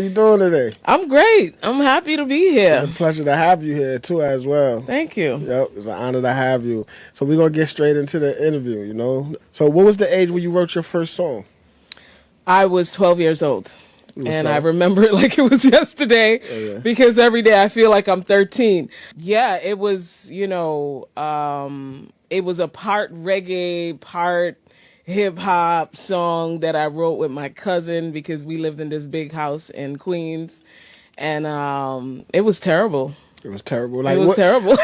How you doing today? I'm great. I'm happy to be here. It's a pleasure to have you here too as well. Thank you. Yep, it's an honor to have you. So we're going to get straight into the interview, you know. So what was the age when you wrote your first song? I was 12 years old. And 12? I remember it like it was yesterday because every day I feel like I'm 13. Yeah, it was, it was a part reggae, part hip hop song that I wrote with my cousin because we lived in this big house in Queens. And it was terrible. It was terrible. Like, it was terrible.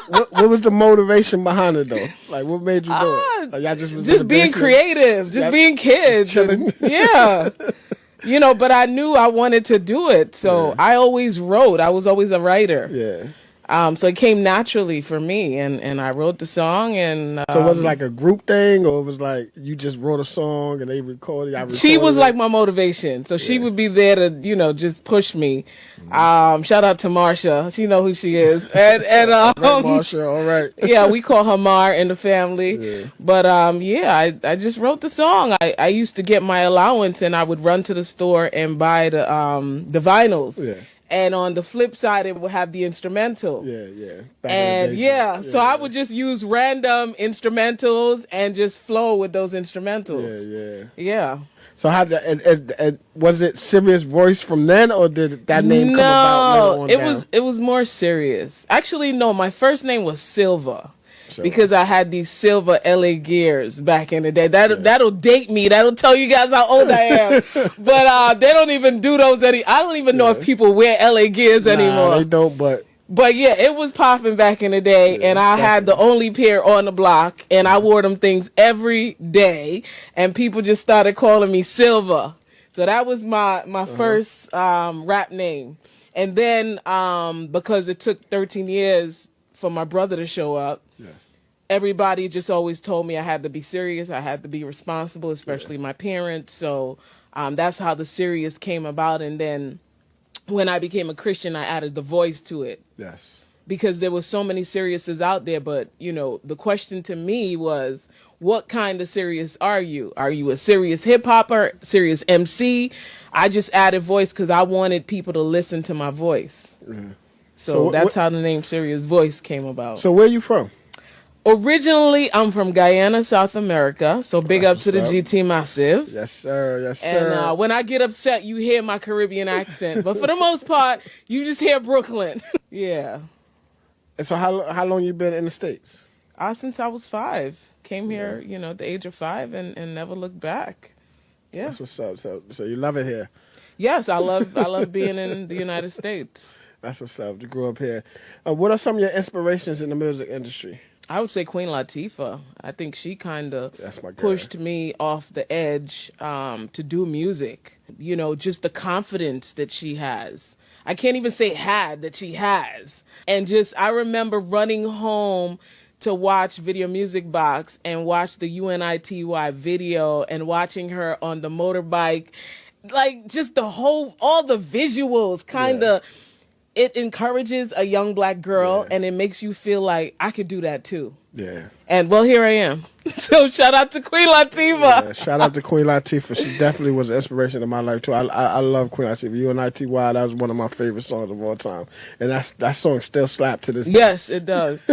what was the motivation behind it though? Like what made you do it? Like, y'all just being creative, just being kids. Chilling. Yeah. But I knew I wanted to do it. So I always wrote. I was always a writer. Yeah. So it came naturally for me, and I wrote the song. And so was it like a group thing, or it was like you just wrote a song and they recorded? She was like my motivation, so she would be there to just push me. Shout out to Marsha, she know who she is, and Marsha, all right. Yeah, we call her Mar in the family. Yeah. But I just wrote the song. I used to get my allowance, and I would run to the store and buy the vinyls. Yeah. And on the flip side, it would have the instrumental. Yeah. So I would just use random instrumentals and just flow with those instrumentals. Yeah. So how was it Serious Voice from then, or did that name come about later on? It was more serious. Actually, no, my first name was Silva. Because I had these silver LA gears back in the day. That'll date me. That'll tell you guys how old I am. But they don't even do those I don't even know if people wear LA gears anymore. They don't, but yeah, it was popping back in the day, and I had the only pair on the block, and I wore them things every day, and people just started calling me Silva. So that was my first rap name. And then because it took 13 years for my brother to show up, everybody just always told me I had to be serious. I had to be responsible, especially my parents. So that's how the serious came about. And then when I became a Christian, I added the voice to it. Yes. Because there were so many seriouses out there. But, the question to me was, what kind of serious are you? Are you a serious hip-hopper, serious MC? I just added voice because I wanted people to listen to my voice. Mm-hmm. So that's how the name Serious Voice came about. So where are you from? Originally, I'm from Guyana, South America, so big up to the GT Massive. Yes, sir. Yes, sir. And when I get upset, you hear my Caribbean accent. But for the most part, you just hear Brooklyn. Yeah. And so how long you been in the States? Since I was 5. Came here, at the age of 5 and never looked back. Yeah. That's what's up. So you love it here? Yes, I love being in the United States. That's what's up. You grew up here. What are some of your inspirations in the music industry? I would say Queen Latifah. I think she kind of pushed me off the edge to do music. Just the confidence that she has. I can't even say that she has. And I remember running home to watch Video Music Box and watch the UNITY video and watching her on the motorbike. Like just all the visuals kind of... It encourages a young black girl, and it makes you feel like I could do that too. Yeah. And here I am. So shout out to Queen Latifah. Yeah, shout out to Queen Latifah. She definitely was an inspiration in my life too. I love Queen Latifah. UNITY, that was one of my favorite songs of all time. And that song still slaps to this day. Yes, it does.